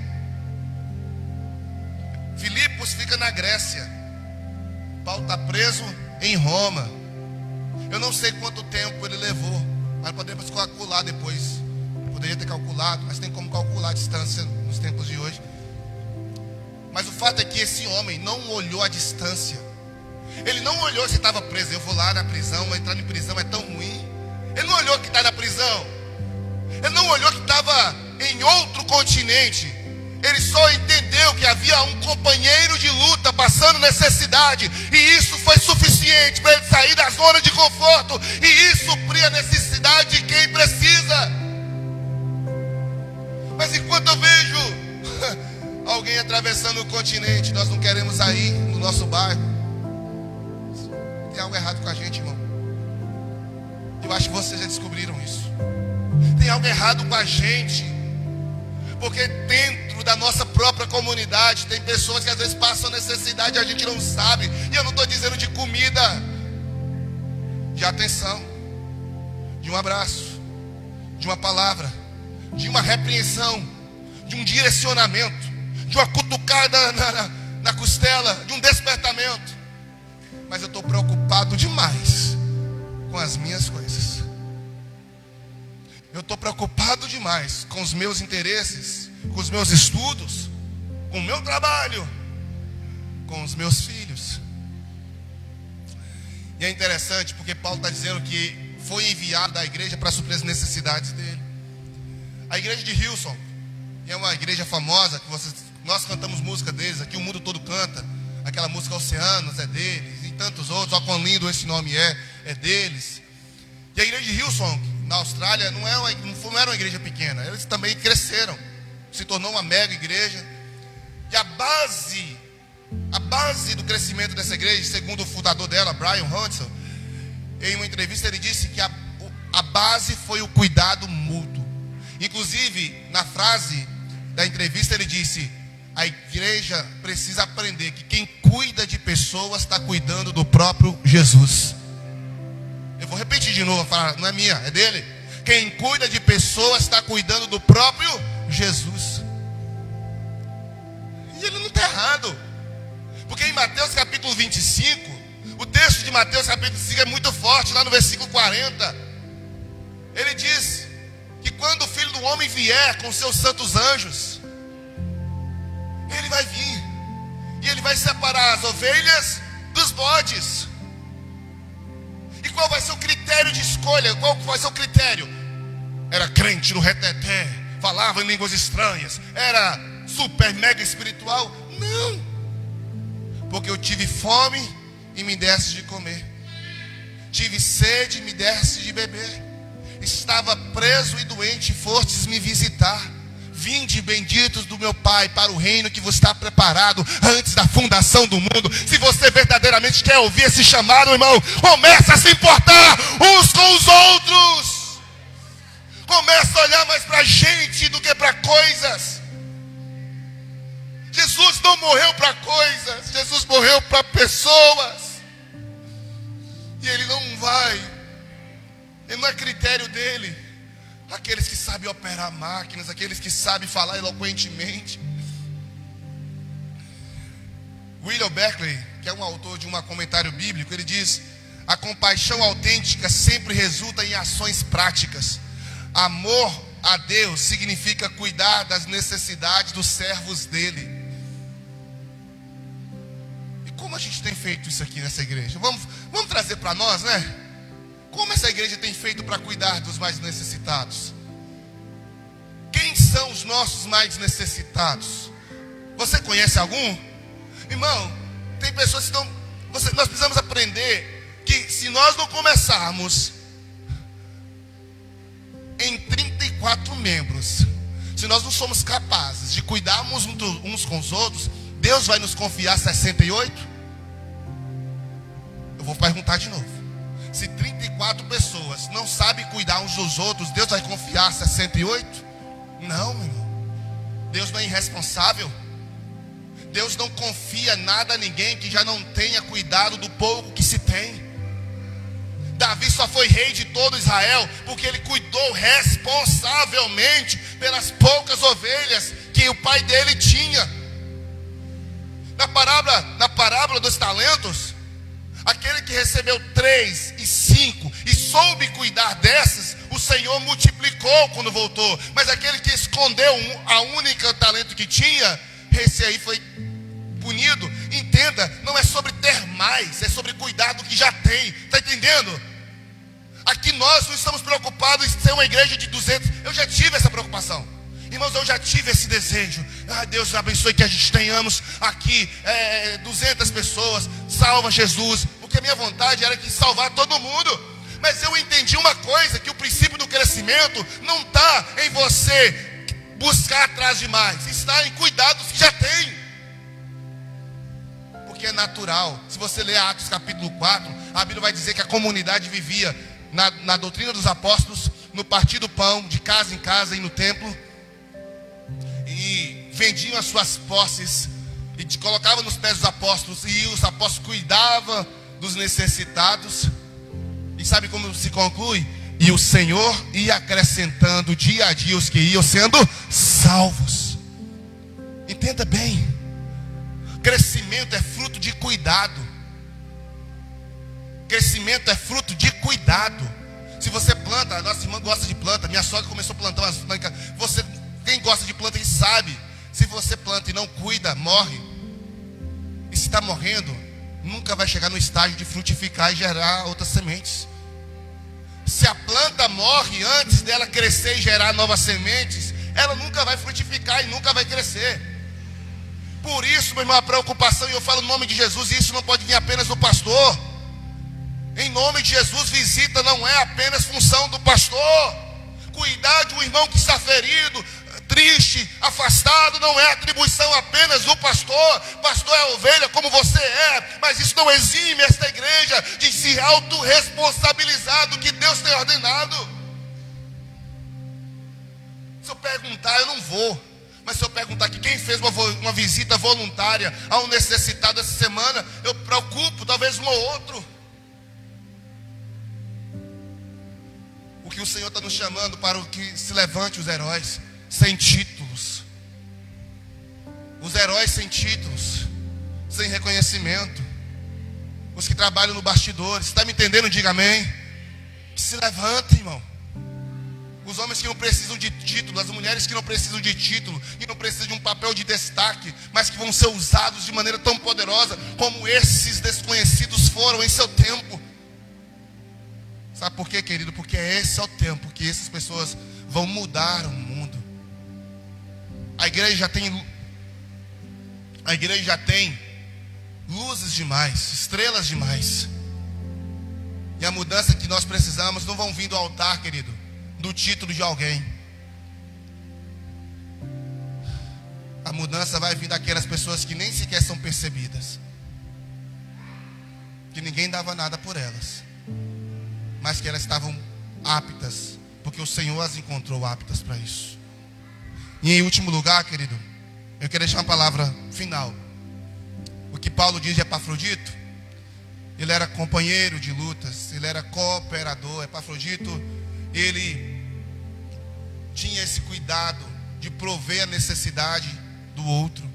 Filipos fica na Grécia. Paulo está preso em Roma. Eu não sei quanto tempo ele levou, mas podemos calcular depois. Poderia ter calculado, mas tem como calcular a distância nos tempos de hoje. Mas o fato é que esse homem não olhou a distância. Ele não olhou se estava preso. Eu vou lá na prisão, entrar em prisão é tão ruim. Ele não olhou que está na prisão. Ele não olhou que estava em outro continente. Ele só entendeu que havia um companheiro de luta passando necessidade. E isso foi suficiente para ele sair da zona de conforto e suprir a necessidade de quem precisa. Mas enquanto eu vejo alguém atravessando o continente, nós não queremos sair no nosso bairro. Tem algo errado com a gente, irmão. Eu acho que vocês já descobriram isso. Tem algo errado com a gente. Porque dentro da nossa própria comunidade tem pessoas que às vezes passam necessidade e a gente não sabe. E eu não estou dizendo de comida, de atenção, de um abraço, de uma palavra, de uma repreensão, de um direcionamento, de uma cutucada na costela, de um despertamento. Mas eu estou preocupado demais com as minhas coisas. Eu estou preocupado demais com os meus interesses, com os meus estudos, com o meu trabalho, com os meus filhos. E é interessante porque Paulo está dizendo que foi enviado da igreja para suprir as necessidades dele. A igreja de Hillsong é uma igreja famosa, que nós cantamos música deles, aqui o mundo todo canta. Aquela música Oceanos é deles, e tantos outros, ó quão lindo esse nome é deles. E a igreja de Hillsong na Austrália não era uma igreja pequena. Eles também cresceram. Se tornou uma mega igreja. E a base do crescimento dessa igreja, segundo o fundador dela, Brian Huntsell, em uma entrevista ele disse que a base foi o cuidado mútuo. Inclusive, na frase da entrevista ele disse: a igreja precisa aprender que quem cuida de pessoas está cuidando do próprio Jesus. Eu vou repetir de novo, falar, não é minha, é dele. Quem cuida de pessoas está cuidando do próprio Jesus. E ele não está errado. Porque em Mateus capítulo 25, o texto de Mateus capítulo 25 é muito forte, lá no versículo 40. Ele diz que quando o Filho do Homem vier com seus santos anjos, ele vai vir e ele vai separar as ovelhas dos bodes. E qual vai ser o critério de escolha? Qual vai ser o critério? Era crente no reteté, falava em línguas estranhas, era super mega espiritual? Não. Porque eu tive fome e me deste de comer, tive sede e me deste de beber, estava preso e doente e fostes me visitar. Vinde benditos do meu Pai para o reino que vos está preparado antes da fundação do mundo. Se você verdadeiramente quer ouvir esse chamado, irmão, começa a se importar uns com os outros. Começa a olhar mais para a gente do que para coisas. Jesus não morreu para coisas, Jesus morreu para pessoas. E ele não é critério dele aqueles que sabem operar máquinas, aqueles que sabem falar eloquentemente. William Beckley, que é um autor de um comentário bíblico, ele diz: a compaixão autêntica sempre resulta em ações práticas. Amor a Deus significa cuidar das necessidades dos servos dele. E como a gente tem feito isso aqui nessa igreja? Vamos trazer para nós, né? Como essa igreja tem feito para cuidar dos mais necessitados? Quem são os nossos mais necessitados? Você conhece algum? Irmão, tem pessoas que estão... Nós precisamos aprender que se nós não começarmos em 34 membros, se nós não somos capazes de cuidarmos uns com os outros, Deus vai nos confiar 68? Eu vou perguntar de novo. Se 34 pessoas não sabem cuidar uns dos outros, Deus vai confiar 68? Não, meu irmão. Deus não é irresponsável. Deus não confia nada a ninguém que já não tenha cuidado do pouco que se tem. Davi só foi rei de todo Israel porque ele cuidou responsavelmente pelas poucas ovelhas que o pai dele tinha. Na parábola dos talentos, aquele que recebeu 3 e 5 e soube cuidar dessas, o Senhor multiplicou quando voltou. Mas aquele que escondeu a única talento que tinha, esse aí foi punido. Entenda, não é sobre ter mais, é sobre cuidar do que já tem. Está entendendo? Aqui nós não estamos preocupados em ser uma igreja de 200. Eu já tive essa preocupação. Irmãos, eu já tive esse desejo. Deus abençoe que a gente tenhamos aqui 200 pessoas. Salva Jesus. Porque a minha vontade era que salvar todo mundo. Mas eu entendi uma coisa, que o princípio do crescimento não está em você buscar atrás de mais, está em cuidar dos que já tem. Porque é natural. Se você ler Atos capítulo 4, a Bíblia vai dizer que a comunidade vivia na doutrina dos apóstolos, no partir do pão, de casa em casa e no templo, e vendiam as suas posses e colocavam nos pés dos apóstolos, e os apóstolos cuidavam dos necessitados. E sabe como se conclui? E o Senhor ia acrescentando dia a dia os que iam sendo salvos. Entenda bem, crescimento é fruto de cuidado. Crescimento é fruto de cuidado. Se você planta, a nossa irmã gosta de planta, minha sogra começou a plantar umas plantas. Quem gosta de planta, ele sabe. Se você planta e não cuida, morre. E se está morrendo, nunca vai chegar no estágio de frutificar e gerar outras sementes. Se a planta morre antes dela crescer e gerar novas sementes, ela nunca vai frutificar e nunca vai crescer. Por isso, meu irmão, a preocupação, e eu falo no nome de Jesus, e isso não pode vir apenas do pastor. Em nome de Jesus, visita não é apenas função do pastor. Cuidar de um irmão que está ferido, triste, afastado, não é atribuição apenas do pastor. Pastor é ovelha como você é, mas isso não exime esta igreja de se autorresponsabilizar do que Deus tem ordenado. Se eu perguntar, eu não vou. Mas se eu perguntar aqui quem fez uma visita voluntária a um necessitado essa semana, eu preocupo, talvez um ou outro. O que o Senhor está nos chamando para o que se levante os heróis sem títulos. Os heróis sem títulos, sem reconhecimento. Os que trabalham no bastidor. Você está me entendendo? Diga amém. Que se levantem, irmão. Os homens que não precisam de título, as mulheres que não precisam de título, que não precisam de um papel de destaque, mas que vão ser usados de maneira tão poderosa como esses desconhecidos foram em seu tempo. Sabe por quê, querido? Porque esse é o tempo que essas pessoas vão mudar o mundo. A igreja já tem luzes demais, estrelas demais. E a mudança que nós precisamos não vão vir do altar, querido, do título de alguém. A mudança vai vir daquelas pessoas que nem sequer são percebidas, que ninguém dava nada por elas, mas que elas estavam aptas, porque o Senhor as encontrou aptas para isso. E em último lugar, querido, eu quero deixar uma palavra final. O que Paulo diz de Epafrodito, ele era companheiro de lutas, ele era cooperador. Epafrodito, ele tinha esse cuidado de prover a necessidade do outro.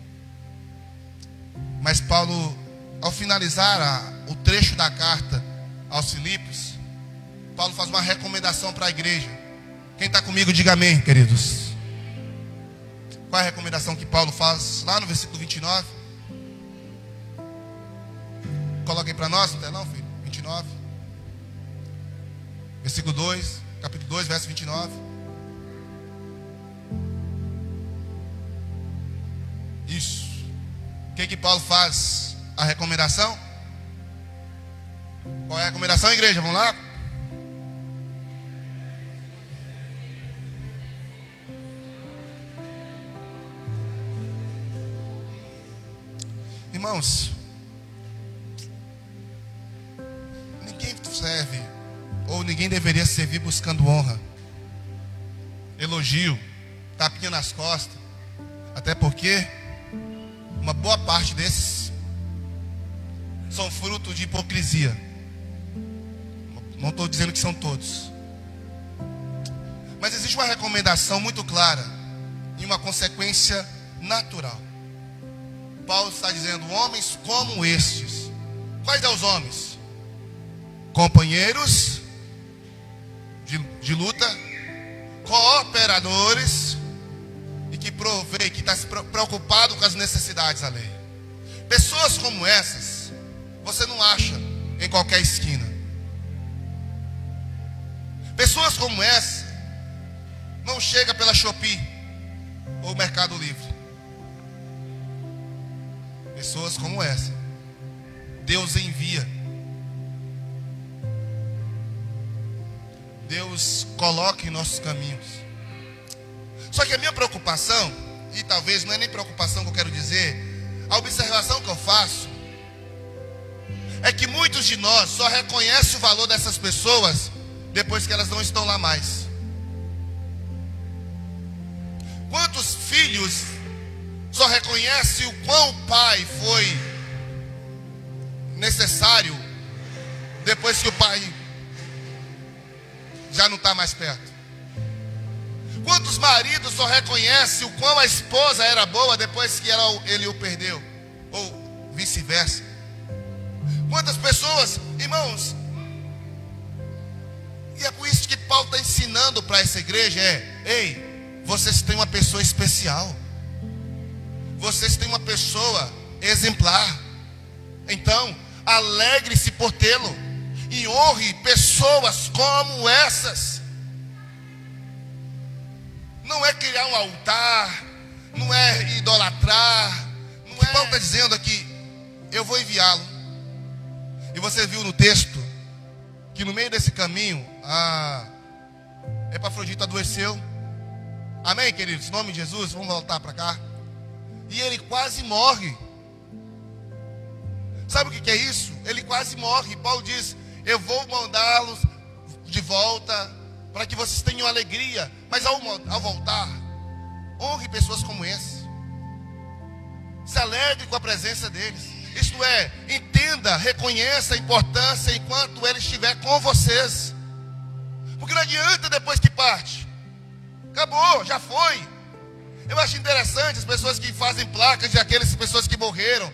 Mas Paulo, ao finalizar o trecho da carta aos Filipos, Paulo faz uma recomendação para a igreja. Quem está comigo, diga amém, queridos. Qual é a recomendação que Paulo faz lá no versículo 29? Coloquem para nós no telão, filho. 29. Versículo 2, capítulo 2, verso 29. Isso. O que Paulo faz? A recomendação? Qual é a recomendação, igreja? Vamos lá? Irmãos, ninguém serve, ou ninguém deveria servir buscando honra, elogio, tapinha nas costas. Até porque uma boa parte desses são fruto de hipocrisia. Não estou dizendo que são todos, mas existe uma recomendação muito clara e uma consequência natural. Paulo está dizendo: homens como estes. Quais são os homens? Companheiros de luta, cooperadores, e que provém, que está preocupado com as necessidades alheias. Pessoas como essas você não acha em qualquer esquina. Pessoas como essa não chega pela Shopee ou Mercado Livre. Pessoas como essa Deus envia. Deus coloca em nossos caminhos. Só que a minha preocupação, e talvez não é nem preocupação que eu quero dizer, a observação que eu faço é que muitos de nós só reconhecem o valor dessas pessoas depois que elas não estão lá mais. Quantos filhos só reconhecem o quão o pai foi necessário depois que o pai já não está mais perto? Quantos maridos só reconhecem o quão a esposa era boa depois que ele o perdeu? Ou vice-versa. Quantas pessoas, irmãos, e é por isso que Paulo está ensinando para essa igreja: ei, vocês têm uma pessoa especial, vocês têm uma pessoa exemplar. Então, alegre-se por tê-lo e honre pessoas como essas. Não é criar um altar, não é idolatrar. O que Paulo está dizendo aqui: eu vou enviá-lo. E você viu no texto que no meio desse caminho a Epafrodita adoeceu. Amém, queridos? Em nome de Jesus, vamos voltar para cá. E ele quase morre. Sabe o que é isso? Ele quase morre. Paulo diz: eu vou mandá-los de volta para que vocês tenham alegria. Mas ao voltar, honre pessoas como esse. Se alegre com a presença deles. Isto é, entenda, reconheça a importância enquanto ele estiver com vocês. Porque não adianta depois que parte. Acabou, já foi. Eu acho interessante as pessoas que fazem placas de aquelas pessoas que morreram.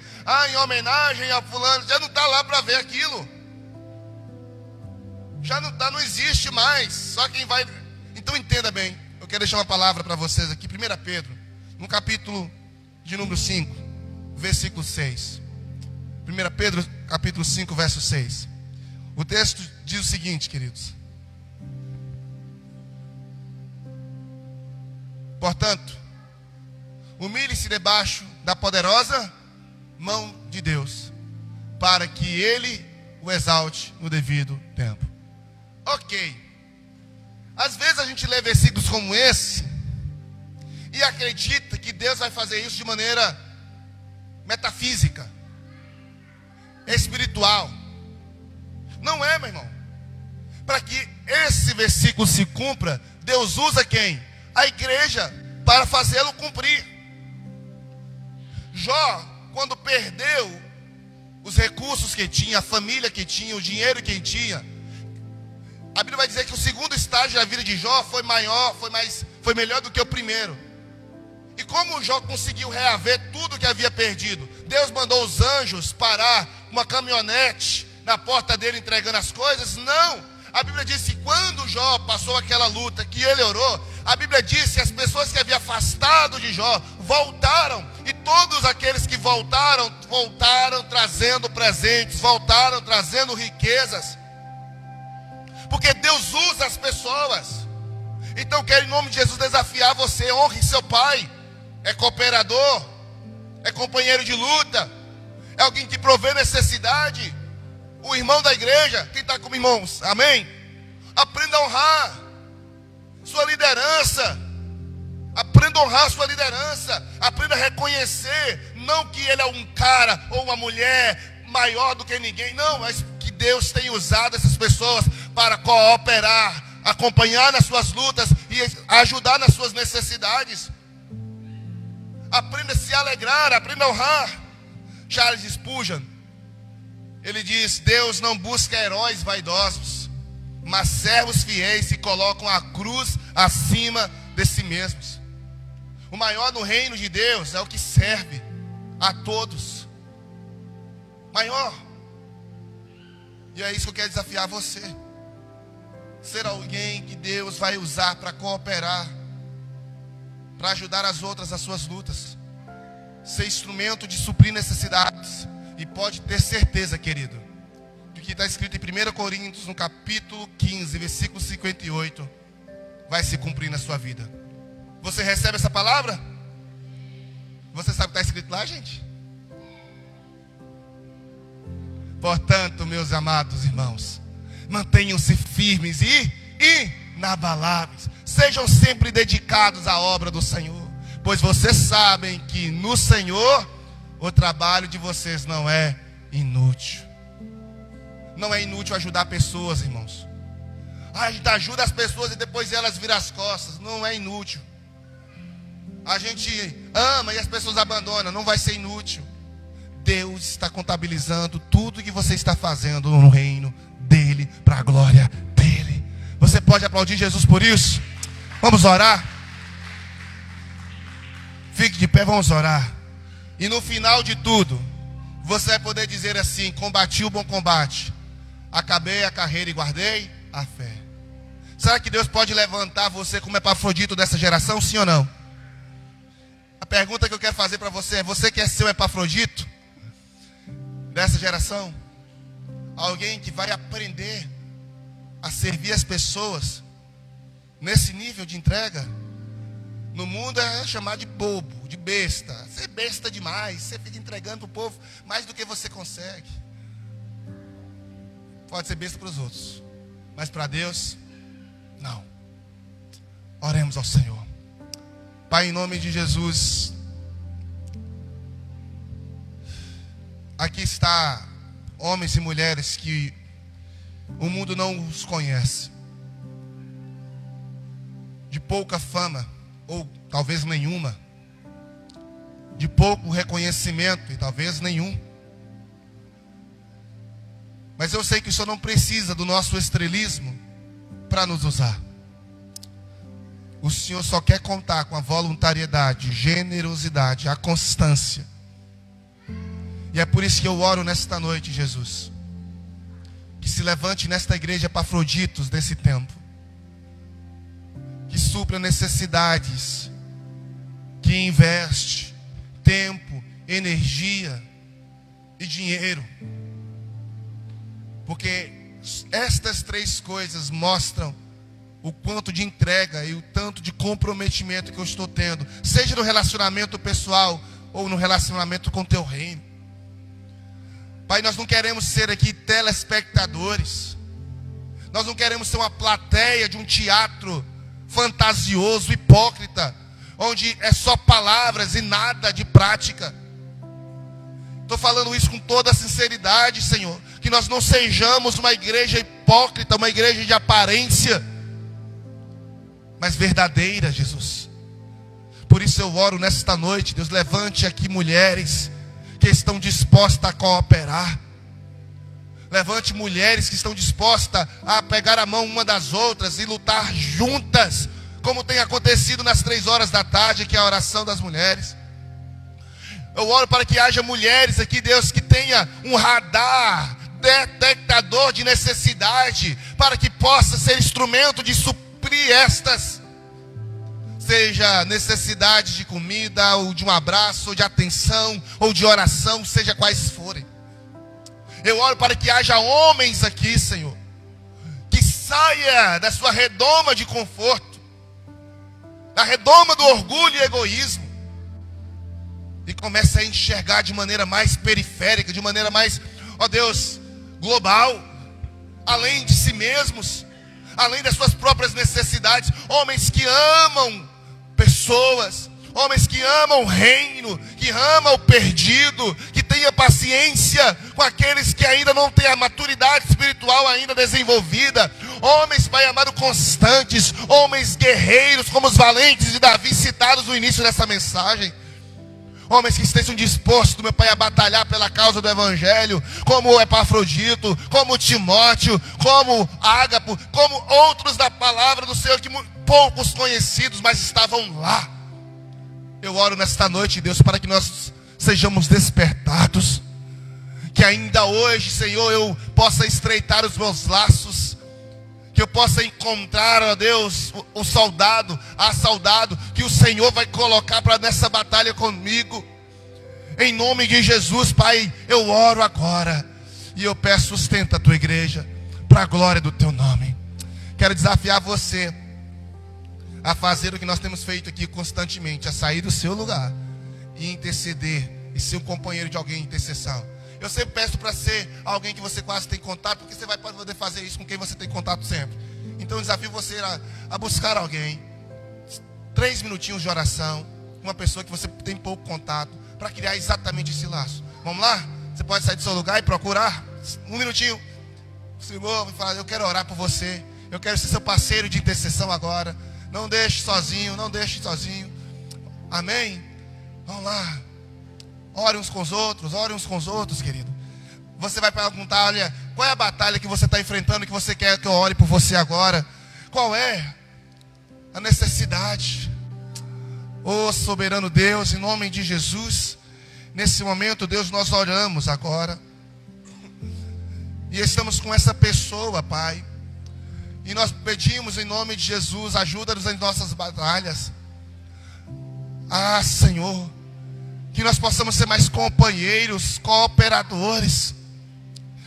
Em homenagem a fulano. Já não está lá para ver aquilo. Já não está, não existe mais. Só quem vai... Então entenda bem. Eu quero deixar uma palavra para vocês aqui. 1 Pedro, no capítulo de número 5, versículo 6. 1 Pedro, capítulo 5, verso 6. O texto diz o seguinte, queridos: portanto, humilhe-se debaixo da poderosa mão de Deus, para que Ele o exalte no devido tempo. Ok. Às vezes a gente lê versículos como esse e acredita que Deus vai fazer isso de maneira metafísica, espiritual. Não é, meu irmão. Para que esse versículo se cumpra, Deus usa quem? A igreja, para fazê-lo cumprir. Jó, quando perdeu os recursos que tinha, a família que tinha, o dinheiro que tinha, a Bíblia vai dizer que o segundo estágio da vida de Jó foi maior, foi melhor do que o primeiro. E como Jó conseguiu reaver tudo que havia perdido? Deus mandou os anjos parar uma caminhonete na porta dele entregando as coisas? Não. A Bíblia diz que quando Jó passou aquela luta, que ele orou, a Bíblia diz que as pessoas que havia afastado de Jó voltaram. E todos aqueles que voltaram, voltaram trazendo presentes, voltaram trazendo riquezas. Porque Deus usa as pessoas. Então quero em nome de Jesus desafiar você: honre seu pai. É cooperador, é companheiro de luta, é alguém que provê necessidade. O irmão da igreja, quem está como irmãos, amém? Aprenda a honrar sua liderança. Aprenda a honrar sua liderança. Aprenda a reconhecer, não que ele é um cara ou uma mulher maior do que ninguém, não, mas que Deus tem usado essas pessoas para cooperar, acompanhar nas suas lutas e ajudar nas suas necessidades. Aprenda a se alegrar, aprenda a honrar. Charles Spurgeon, ele diz: Deus não busca heróis vaidosos, mas servos fiéis que colocam a cruz acima de si mesmos. O maior no reino de Deus é o que serve a todos. Maior. E é isso que eu quero desafiar você. Ser alguém que Deus vai usar para cooperar, para ajudar as outras nas suas lutas. Ser instrumento de suprir necessidades. E pode ter certeza, querido, do que está escrito em 1 Coríntios, no capítulo 15, versículo 58, vai se cumprir na sua vida. Você recebe essa palavra? Você sabe o que está escrito lá, gente? Portanto, meus amados irmãos, mantenham-se firmes e inabaláveis. Sejam sempre dedicados à obra do Senhor, pois vocês sabem que no Senhor o trabalho de vocês não é inútil. Não é inútil ajudar pessoas, irmãos. A gente ajuda as pessoas e depois elas viram as costas. Não é inútil. A gente ama e as pessoas abandonam. Não vai ser inútil. Deus está contabilizando tudo que você está fazendo no reino dele, para a glória dele. Você pode aplaudir Jesus por isso? Vamos orar? Fique de pé, vamos orar. E no final de tudo, você vai poder dizer assim: combati o bom combate, acabei a carreira e guardei a fé. Será que Deus pode levantar você como Epafrodito dessa geração, sim ou não? A pergunta que eu quero fazer para você é: você quer ser o Epafrodito dessa geração? Alguém que vai aprender a servir as pessoas nesse nível de entrega? No mundo é chamado de bobo, de besta. Você é besta demais, você fica entregando para o povo mais do que você consegue. Pode ser besta para os outros, mas para Deus, não. Oremos ao Senhor. Pai, em nome de Jesus, aqui está homens e mulheres que o mundo não os conhece, de pouca fama, ou talvez nenhuma, de pouco reconhecimento, e talvez nenhum. Mas eu sei que o Senhor não precisa do nosso estrelismo para nos usar. O Senhor só quer contar com a voluntariedade, generosidade, a constância. E é por isso que eu oro nesta noite, Jesus, que se levante nesta igreja Epafroditos desse tempo, que supra necessidades, que investe tempo, energia e dinheiro, porque estas três coisas mostram o quanto de entrega e o tanto de comprometimento que eu estou tendo, seja no relacionamento pessoal ou no relacionamento com o teu reino. Pai, nós não queremos ser aqui telespectadores, nós não queremos ser uma plateia de um teatro fantasioso, hipócrita, onde é só palavras e nada de prática. Estou falando isso com toda a sinceridade, Senhor, que nós não sejamos uma igreja hipócrita, uma igreja de aparência, mas verdadeira, Jesus. Por isso eu oro nesta noite, Deus, levante aqui mulheres que estão dispostas a cooperar. Levante mulheres que estão dispostas a pegar a mão uma das outras e lutar juntas como tem acontecido nas 3 horas da tarde, que é a oração das mulheres. Eu oro para que haja mulheres aqui, Deus, que tenha um radar detectador de necessidade, para que possa ser instrumento de suprir estas, seja necessidade de comida, ou de um abraço, ou de atenção, ou de oração, seja quais forem. Eu oro para que haja homens aqui, Senhor, que saia da sua redoma de conforto, da redoma do orgulho e egoísmo, e comece a enxergar de maneira mais periférica, de maneira mais, ó Deus, global, além de si mesmos, além das suas próprias necessidades. Homens que amam pessoas, homens que amam o reino, que amam o perdido, que tenha paciência com aqueles que ainda não têm a maturidade espiritual ainda desenvolvida. Homens, Pai amado, constantes, homens guerreiros, como os valentes de Davi citados no início dessa mensagem. Homens que estejam dispostos, meu Pai, a batalhar pela causa do Evangelho, como o Epafrodito, como Timóteo, como Ágapo, como outros da palavra do Senhor, que poucos conhecidos, mas estavam lá. Eu oro nesta noite, Deus, para que nós sejamos despertados, que ainda hoje, Senhor, eu possa estreitar os meus laços, que eu possa encontrar, ó Deus, o soldado, a soldado, que o Senhor vai colocar para nessa batalha comigo. Em nome de Jesus, Pai, eu oro agora, e eu peço, sustenta a tua igreja, para a glória do teu nome. Quero desafiar você a fazer o que nós temos feito aqui constantemente, a sair do seu lugar, e interceder, e ser um companheiro de alguém em intercessão. Eu sempre peço para ser alguém que você quase tem contato, porque você vai poder fazer isso com quem você tem contato sempre. Então eu desafio você a buscar alguém, 3 minutinhos de oração, uma pessoa que você tem pouco contato, para criar exatamente esse laço. Vamos lá? Você pode sair do seu lugar e procurar 1 minutinho. Senhor, vai falar, eu quero orar por você, eu quero ser seu parceiro de intercessão agora. Não deixe sozinho, não deixe sozinho. Amém? Vamos lá. Ore uns com os outros, querido. Você vai perguntar, olha, qual é a batalha que você está enfrentando, que você quer que eu ore por você agora? Qual é a necessidade? Oh, soberano Deus, em nome de Jesus, nesse momento, Deus, nós oramos agora. E estamos com essa pessoa, Pai. E nós pedimos em nome de Jesus, ajuda-nos em nossas batalhas. Ah, Senhor, que nós possamos ser mais companheiros, cooperadores.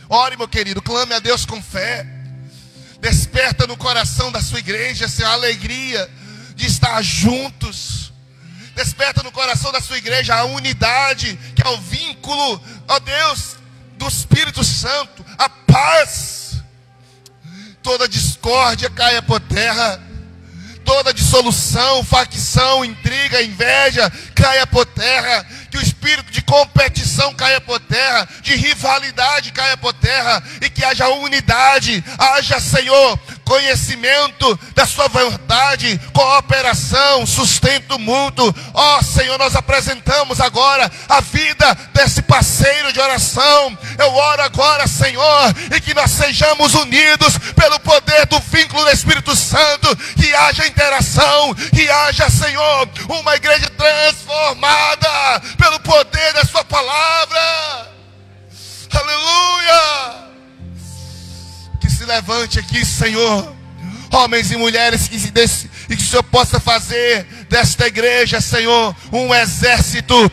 Ore, meu querido, clame a Deus com fé. Desperta no coração da sua igreja, Senhor, a alegria de estar juntos. Desperta no coração da sua igreja a unidade, que é o vínculo, ó Deus, do Espírito Santo, a paz. Toda discórdia caia por terra. Toda dissolução, facção, intriga, inveja caia por terra. Que o espírito de competição caia por terra, de rivalidade caia por terra, e que haja unidade, haja, Senhor, conhecimento da sua vontade, cooperação, sustento mútuo. Ó Senhor, nós apresentamos agora a vida desse parceiro de oração. Eu oro agora, Senhor, e que nós sejamos unidos pelo poder do vínculo do Espírito Santo, que haja interação, que haja, Senhor, uma igreja transformada pelo poder da sua palavra. Aleluia! Que se levante aqui, Senhor, homens e mulheres, e que o Senhor possa fazer desta igreja, Senhor, um exército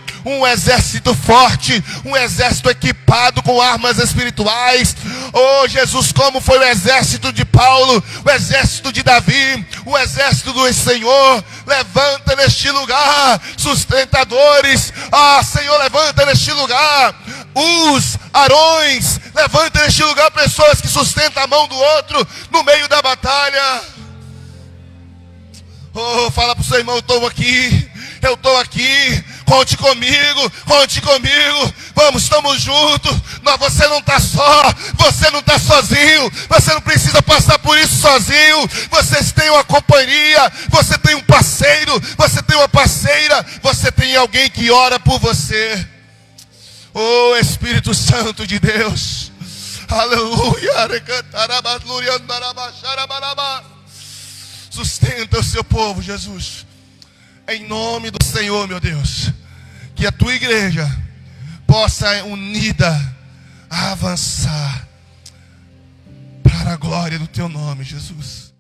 forte, um exército equipado com armas espirituais. Oh Jesus, como foi o exército de Paulo, o exército de Davi, o exército do Senhor. Levanta neste lugar sustentadores. Ah, Senhor, levanta neste lugar os Arões. Levanta neste lugar pessoas que sustentam a mão do outro no meio da batalha. Oh, fala para o seu irmão, eu estou aqui, conte comigo, vamos, estamos juntos. Não, você não está só, você não está sozinho, você não precisa passar por isso sozinho. Vocês têm uma companhia, você tem um parceiro, você tem uma parceira, você tem alguém que ora por você. Oh, Espírito Santo de Deus, aleluia. Sustenta o seu povo, Jesus. Em nome do Senhor, meu Deus. Que a tua igreja possa unida avançar para a glória do teu nome, Jesus.